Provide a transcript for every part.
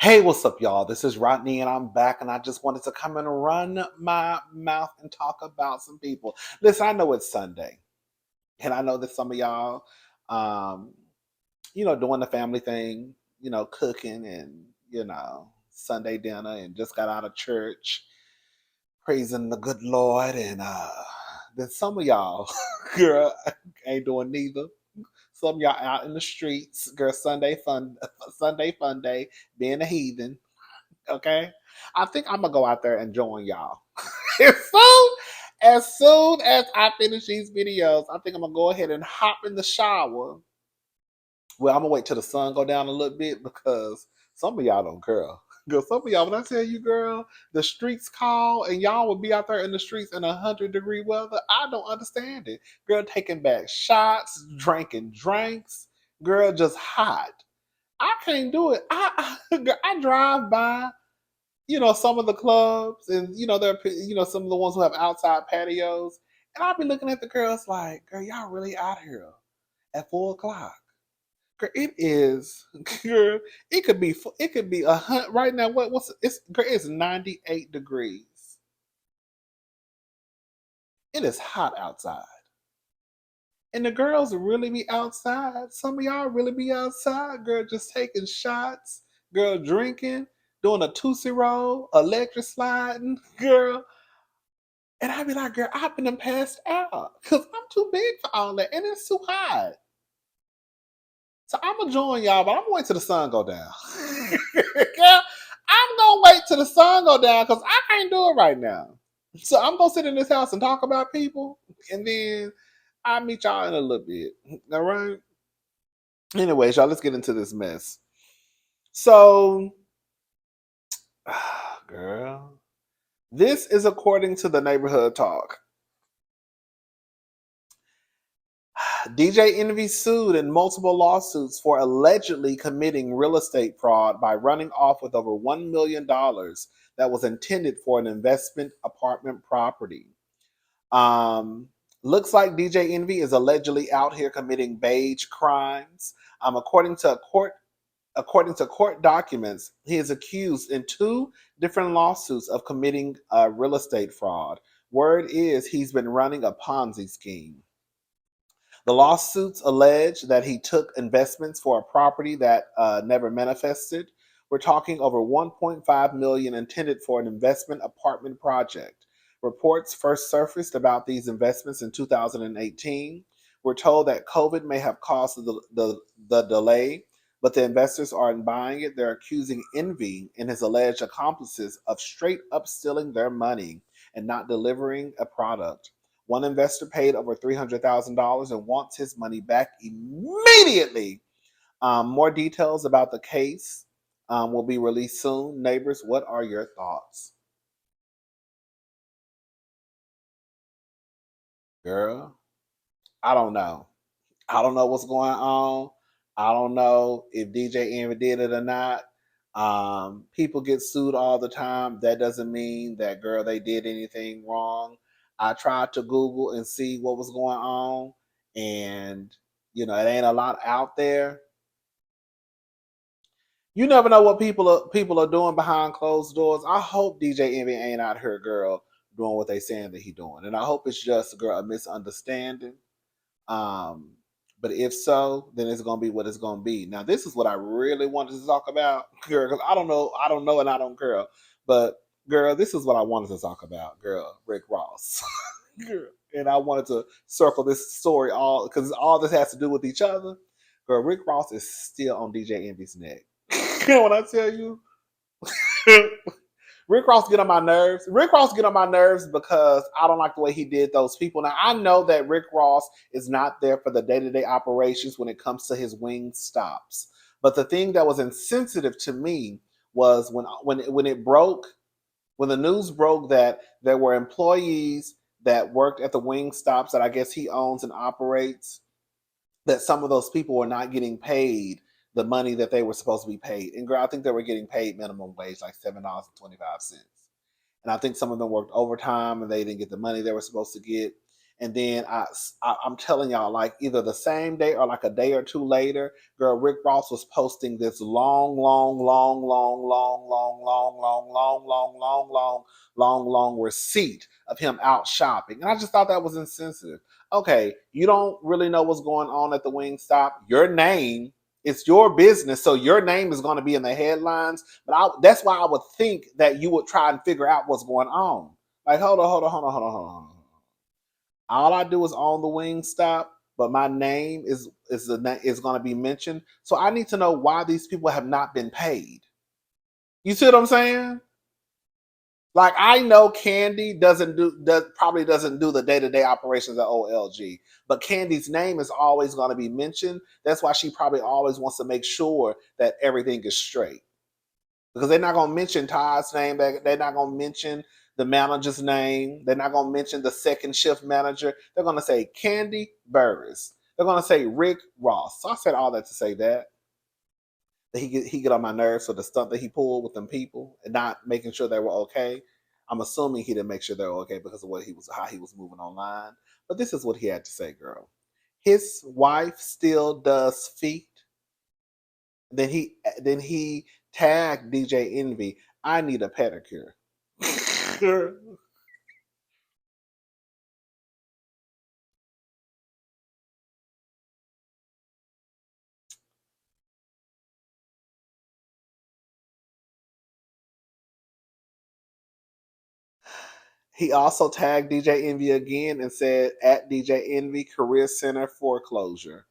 Hey, what's up, y'all? This is Rodney, and I'm back, and I just wanted to come and run my mouth and talk about some people. Listen, I know it's Sunday, and I know that some of y'all, um, doing the family thing, cooking and, Sunday dinner and just got out of church, praising the good Lord. And then some of y'all, girl, ain't doing neither. Some of y'all out in the streets, girl, Sunday fun day, being a heathen. Okay, I think I'm gonna go out there and join y'all. as soon as soon as I finish these videos, I think I'm gonna go ahead and hop in the shower. Well, I'm gonna wait till the sun go down a little bit because some of y'all don't care. Girl, some of y'all, when I tell you, girl, the streets call and y'all will be out there in the streets in 100-degree weather. I don't understand it. Girl, taking back shots, drinking drinks, girl, just hot. I can't do it. I drive by some of the clubs and they're some of the ones who have outside patios, and I'll be looking at the girls like, girl, y'all really out here at 4 o'clock. Girl, it is girl, it could be a hunt right now. It's 98 degrees. It is hot outside. And the girls really be outside. Some of y'all really be outside, girl, just taking shots, girl, drinking, doing a tootsie roll, electric sliding, girl. And I be like, girl, I've been passed out because I'm too big for all that, and it's too hot. So I'm gonna join y'all, but I'm gonna wait till the sun go down. Girl, I'm gonna wait till the sun go down because I can't do it right now. So I'm gonna sit in this house and talk about people, and then I'll meet y'all in a little bit. All right. Anyways, y'all, let's get into this mess. So, girl, this is according to the neighborhood talk. DJ Envy sued in multiple lawsuits for allegedly committing real estate fraud by running off with over $1 million that was intended for an investment apartment property. Um, Looks like DJ Envy is allegedly out here committing beige crimes. According to court documents, he is accused in two different lawsuits of committing real estate fraud. Word is he's been running a Ponzi scheme. The lawsuits allege that he took investments for a property that never manifested. We're talking over 1.5 million intended for an investment apartment project. Reports first surfaced about these investments in 2018. We're told that COVID may have caused the delay, but the investors aren't buying it. They're accusing Envy and his alleged accomplices of straight up stealing their money and not delivering a product. One investor paid over $300,000 and wants his money back immediately. More details about the case will be released soon. Neighbors, what are your thoughts? Girl, I don't know. I don't know what's going on. I don't know if DJ Envy did it or not. People get sued all the time. That doesn't mean that, girl, they did anything wrong. I tried to Google and see what was going on, and it ain't a lot out there. You never know what people are doing behind closed doors. I hope DJ Envy ain't out here, girl, doing what they saying that he doing, and I hope it's just, girl, a misunderstanding. Um, but if so, then it's gonna be what it's gonna be. Now, this is what I really wanted to talk about, girl, because I don't know, and I don't care. But girl, this is what I wanted to talk about, girl. Rick Ross, girl, and I wanted to circle this story all because all this has to do with each other. Girl, Rick Ross is still on DJ Envy's neck. When I tell you, Rick Ross get on my nerves. Rick Ross get on my nerves because I don't like the way he did those people. Now I know that Rick Ross is not there for the day-to-day operations when it comes to his wing stops. But the thing that was insensitive to me was when it broke, when the news broke that there were employees that worked at the wing stops that I guess he owns and operates, that some of those people were not getting paid the money that they were supposed to be paid. And girl, I think they were getting paid minimum wage, like $7.25. And I think some of them worked overtime and they didn't get the money they were supposed to get. And then I'm telling y'all, like either the same day or like a day or two later, girl, Rick Ross was posting this long receipt of him out shopping. And I just thought that was insensitive. Okay, you don't really know what's going on at the Wingstop. Your name, it's your business, so your name is going to be in the headlines. But that's why I would think that you would try and figure out what's going on. Like, hold on. All I do is own the Wingstop, but my name is going to be mentioned. So I need to know why these people have not been paid. You see what I'm saying? Like I know Candy probably doesn't do the day-to-day operations at OLG, but Candy's name is always going to be mentioned. That's why she probably always wants to make sure that everything is straight. Because they're not going to mention Todd's name. They're not going to mention the manager's name. They're not going to mention the second shift manager. They're going to say Candy Burris. They're going to say Rick Ross. So I said all that to say that he get on my nerves for the stunt that he pulled with them people and not making sure they were okay. I'm assuming he didn't make sure they were okay because of how he was moving online. But this is what he had to say, girl. His wife still does feet. Then he tagged DJ Envy. I need a pedicure. He also tagged DJ Envy again and said at DJ Envy Career Center foreclosure.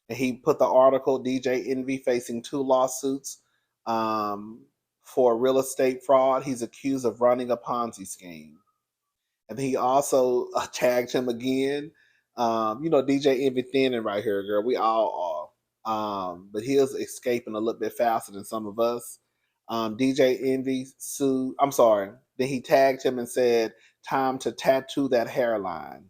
And he put the article DJ Envy facing 2 lawsuits for real estate fraud. He's accused of running a Ponzi scheme. And he also tagged him again. DJ Envy thinning right here, girl. We all are. But he is escaping a little bit faster than some of us. DJ Envy sued. I'm sorry. Then he tagged him and said, "Time to tattoo that hairline."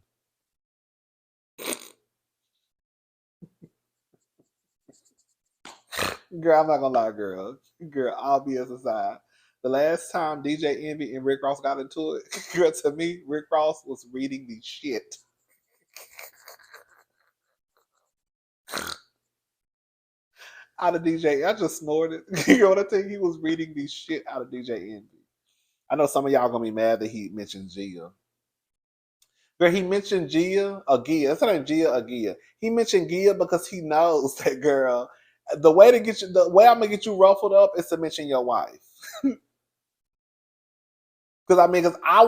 Girl, I'm not gonna lie, girl. Girl, all BS aside. The last time DJ Envy and Rick Ross got into it, girl, to me, Rick Ross was reading the shit out of DJ. I just snorted. You know what I think? He was reading the shit out of DJ Envy. I know some of y'all gonna be mad that he mentioned Gia. Girl, he mentioned Gia or Gia. That's her name, Gia or Gia. He mentioned Gia because he knows that girl. The way I'm gonna get you ruffled up is to mention your wife. Because I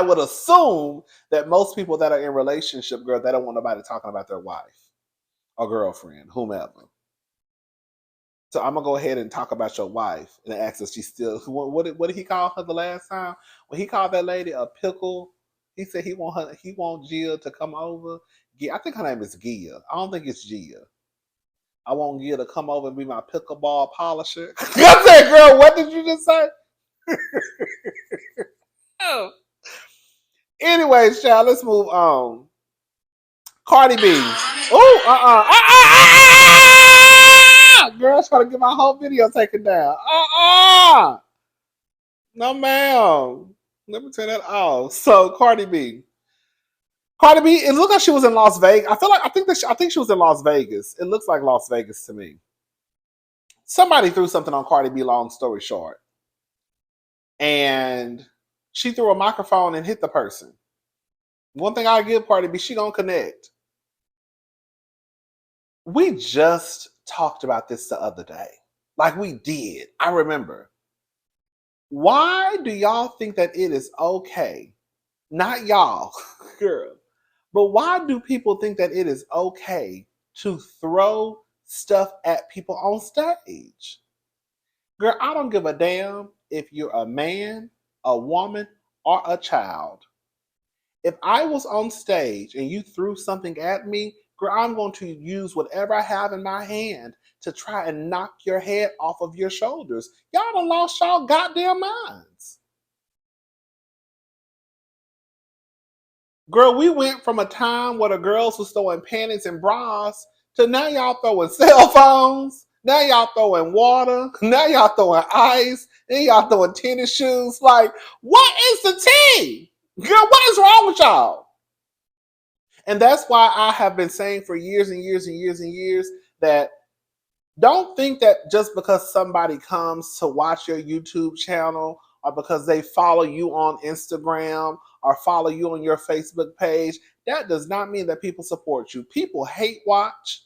would assume that most people that are in relationship, girl, they don't want nobody talking about their wife or girlfriend, whomever. So I'm gonna go ahead and talk about your wife and ask if she's still. What did he call her the last time? When he called that lady a pickle, he said he want Gia to come over. I think her name is Gia. I don't think it's Gia. I want Gia to come over and be my pickleball polisher. I said, girl, what did you just say? Oh. Anyways, child, let's move on. Cardi B. Oh, girl, trying to get my whole video taken down. No, ma'am. Let me turn that off. So, Cardi B. It looked like she was in Las Vegas. I think she was in Las Vegas. It looks like Las Vegas to me. Somebody threw something on Cardi B, long story short. And she threw a microphone and hit the person. One thing I give Cardi B, she gonna connect. We just talked about this the other day. Like we did. I remember. Why do y'all think that it is okay? Not y'all, girl. But why do people think that it is okay to throw stuff at people on stage? Girl, I don't give a damn if you're a man, a woman, or a child. If I was on stage and you threw something at me, girl, I'm going to use whatever I have in my hand to try and knock your head off of your shoulders. Y'all done lost y'all goddamn minds. Girl, we went from a time where the girls was throwing panties and bras to now y'all throwing cell phones. Now y'all throwing water. Now y'all throwing ice. Then y'all throwing tennis shoes. Like, what is the tea? Girl, what is wrong with y'all? And that's why I have been saying for years and years and years and years that don't think that just because somebody comes to watch your YouTube channel or because they follow you on Instagram or follow you on your Facebook page, that does not mean that people support you. People hate watch.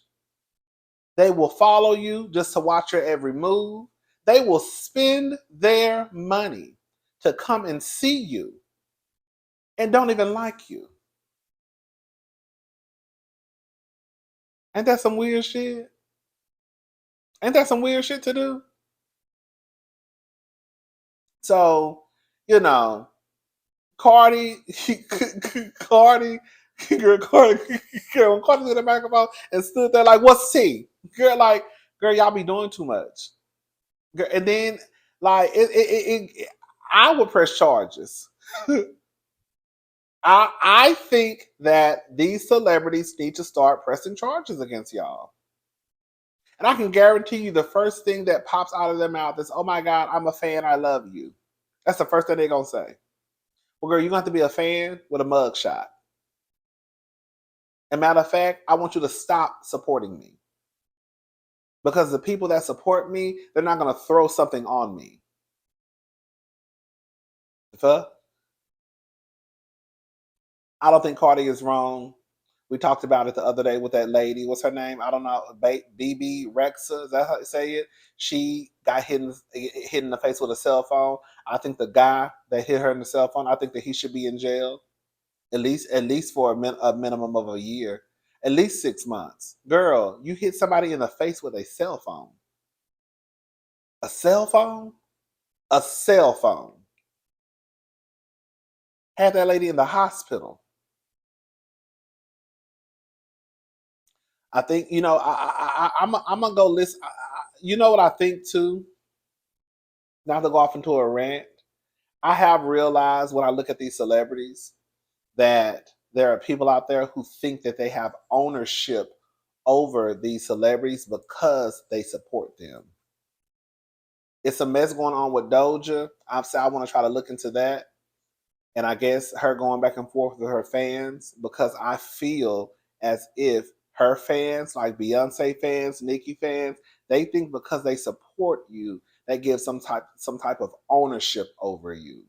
They will follow you just to watch your every move. They will spend their money to come and see you and don't even like you. Ain't that some weird shit? Ain't that some weird shit to do? So, you know, Cardi, Cardi, girl, Cardi to the microphone and stood there like, "What's tea?" Girl, like, girl, y'all be doing too much. Girl, and then, like, I would press charges. I think that these celebrities need to start pressing charges against y'all. And I can guarantee you the first thing that pops out of their mouth is, "Oh my God, I'm a fan. I love you." That's the first thing they're going to say. Well, girl, you're going to have to be a fan with a mug shot. And matter of fact, I want you to stop supporting me. Because the people that support me, they're not going to throw something on me. Fuck. I don't think Cardi is wrong. We talked about it the other day with that lady. What's her name? I don't know. BB Rexa. Is that how you say it? She got hit in the face with a cell phone. I think the guy that hit her in the cell phone, I think that he should be in jail at least for a minimum of a year, at least 6 months. Girl, you hit somebody in the face with a cell phone. A cell phone? A cell phone. Had that lady in the hospital. I think I'm gonna go listen. You know what I think too? Not to go off into a rant. I have realized when I look at these celebrities that there are people out there who think that they have ownership over these celebrities because they support them. It's a mess going on with Doja. I want to try to look into that. And I guess her going back and forth with her fans because I feel as if her fans, like Beyonce fans, Nicki fans, they think because they support you, that gives some type of ownership over you.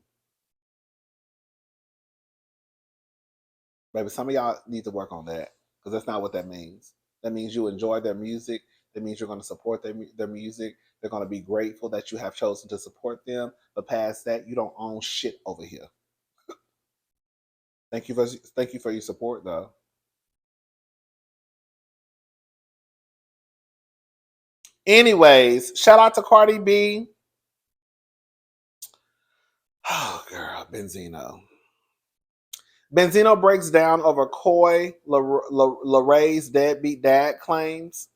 Maybe some of y'all need to work on that because that's not what that means. That means you enjoy their music. That means you're going to support their music. They're going to be grateful that you have chosen to support them. But past that, you don't own shit over here. Thank you for your support though. Anyways, shout out to Cardi B. Oh girl, Benzino. Benzino breaks down over Coi Leray's deadbeat dad claims.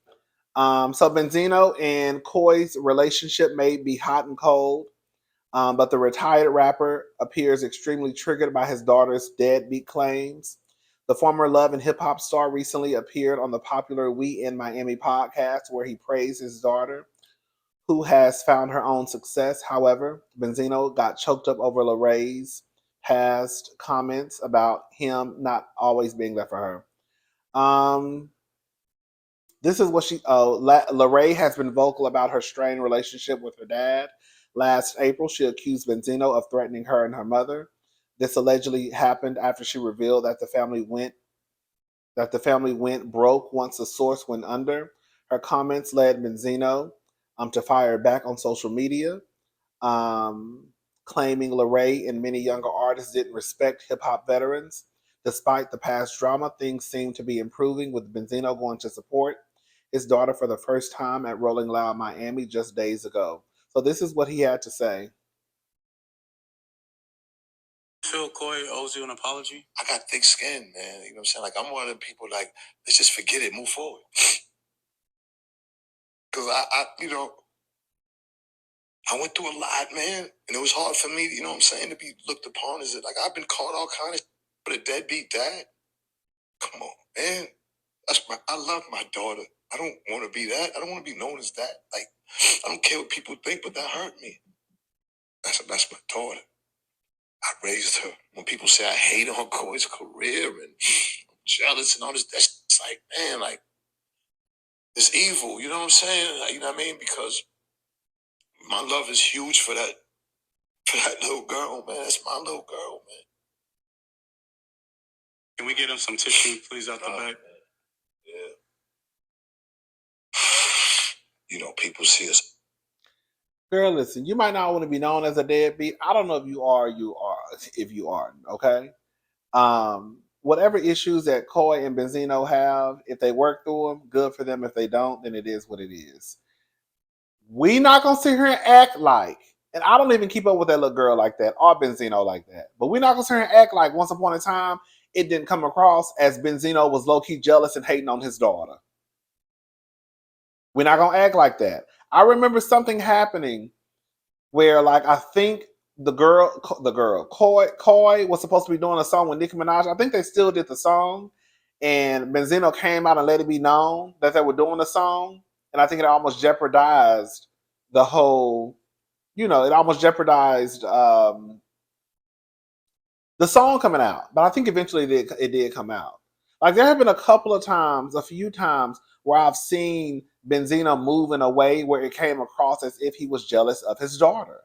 So Benzino and Coi's relationship may be hot and cold, but the retired rapper appears extremely triggered by his daughter's deadbeat claims. The former Love and Hip Hop star recently appeared on the popular We in Miami podcast where he praised his daughter, who has found her own success. However, Benzino got choked up over Leray's past comments about him not always being there for her. This is what Leray has been vocal about her strained relationship with her dad. Last April, she accused Benzino of threatening her and her mother. This allegedly happened after she revealed that the family went broke once the source went under. Her comments led Benzino to fire back on social media, um, claiming Leray and many younger artists didn't respect hip hop veterans. Despite the past drama, things seem to be improving with Benzino going to support his daughter for the first time at Rolling Loud Miami just days ago. So this is what he had to say. Feel Coi owes you an apology? I got thick skin, man. You know what I'm saying? Like, I'm one of the people, like, let's just forget it, move forward. Because I went through a lot, man. And it was hard for me, you know what I'm saying, to be looked upon as it. Like, I've been called all kind of but a deadbeat dad. Come on, man. I love my daughter. I don't want to be that. I don't want to be known as that. Like, I don't care what people think, but that hurt me. That's my daughter. I raised her. When people say I hate on Coi's career and jealous and all this. That's like, man, like, it's evil. You know what I'm saying? Like, you know what I mean? Because my love is huge for that little girl, man. That's my little girl, man. Can we get him some tissue, please, out the back? Yeah. You know, people see us. Girl, listen, you might not want to be known as a deadbeat. I don't know if you are, if you aren't, okay? Whatever issues that Coi and Benzino have, if they work through them, good for them. If they don't, then it is what it is. We not gonna sit here and act like, and I don't even keep up with that little girl like that or Benzino like that, but we're not gonna sit here and act like once upon a time it didn't come across as Benzino was low-key jealous and hating on his daughter. We're not gonna act like that. I remember something happening where, like, I think the girl, Coi was supposed to be doing a song with Nicki Minaj. I think they still did the song, and Benzino came out and let it be known that they were doing the song, and I think it almost jeopardized the whole. It almost jeopardized the song coming out. But I think eventually it did come out. Like, there have been a few times where I've seen Benzino move in a way where it came across as if he was jealous of his daughter.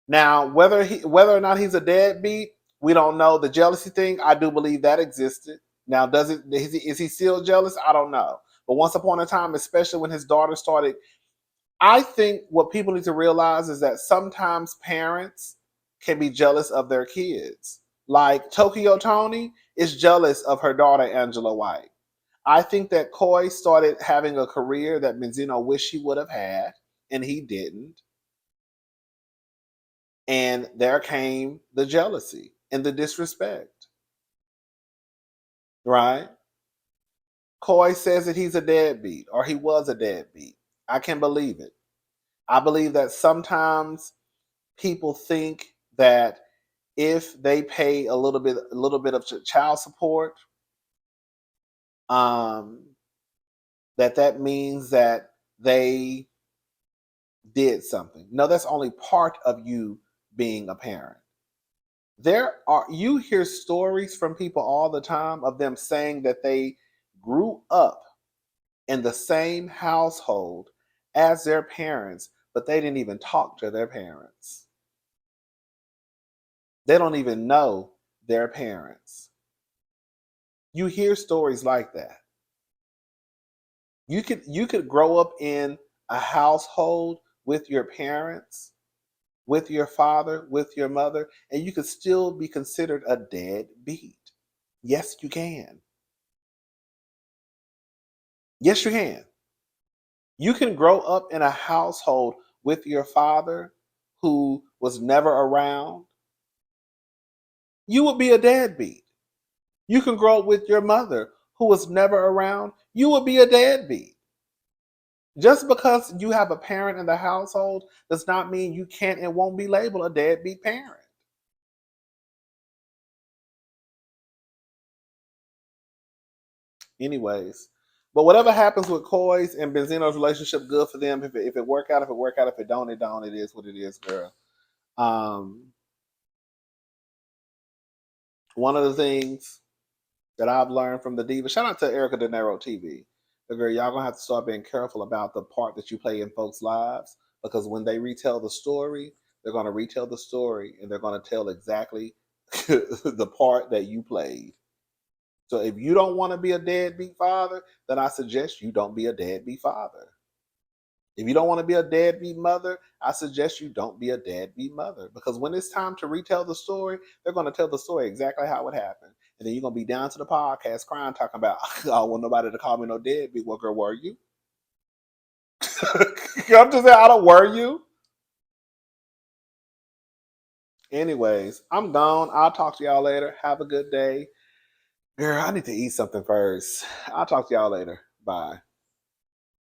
Now, whether or not he's a deadbeat, we don't know. The jealousy thing, I do believe that existed. Now, is he still jealous? I don't know. But once upon a time, especially when his daughter started, I think what people need to realize is that sometimes parents can be jealous of their kids. Like Tokyo Toni is jealous of her daughter, Angela White. I think that Coi started having a career that Benzino wished he would have had, and he didn't. And there came the jealousy and the disrespect. Right? Coi says that he's a deadbeat, or he was a deadbeat. I can't believe it. I believe that sometimes people think that if they pay a little bit of child support, that means that they did something. No, that's only part of you being a parent. You hear stories from people all the time of them saying that they grew up in the same household as their parents, but they didn't even talk to their parents. They don't even know their parents. You hear stories like that. You could grow up in a household with your parents, with your father, with your mother, and you could still be considered a deadbeat. Yes, you can. Yes, you can. You can grow up in a household with your father who was never around. You would be a deadbeat. You can grow up with your mother who was never around. You would be a deadbeat. Just because you have a parent in the household does not mean you can't and won't be labeled a deadbeat parent. Anyways, but whatever happens with Coi's and Benzino's relationship, good for them. If it work out, if it work out. If it don't, it don't. It is what it is, girl. One of the things that I've learned from the diva, shout out to Erica De Niro TV. The girl, y'all gonna have to start being careful about the part that you play in folks' lives, because when they retell the story, they're gonna retell the story and they're gonna tell exactly the part that you played. So if you don't want to be a deadbeat father, then I suggest you don't be a deadbeat father. If you don't want to be a deadbeat mother, I suggest you don't be a deadbeat mother. Because when it's time to retell the story, they're going to tell the story exactly how it happened. And then you're going to be down to the podcast crying, talking about, I don't want nobody to call me no deadbeat. Well, girl, were you? I'm just saying, I don't were you? Anyways, I'm gone. I'll talk to y'all later. Have a good day. Girl, I need to eat something first. I'll talk to y'all later. Bye.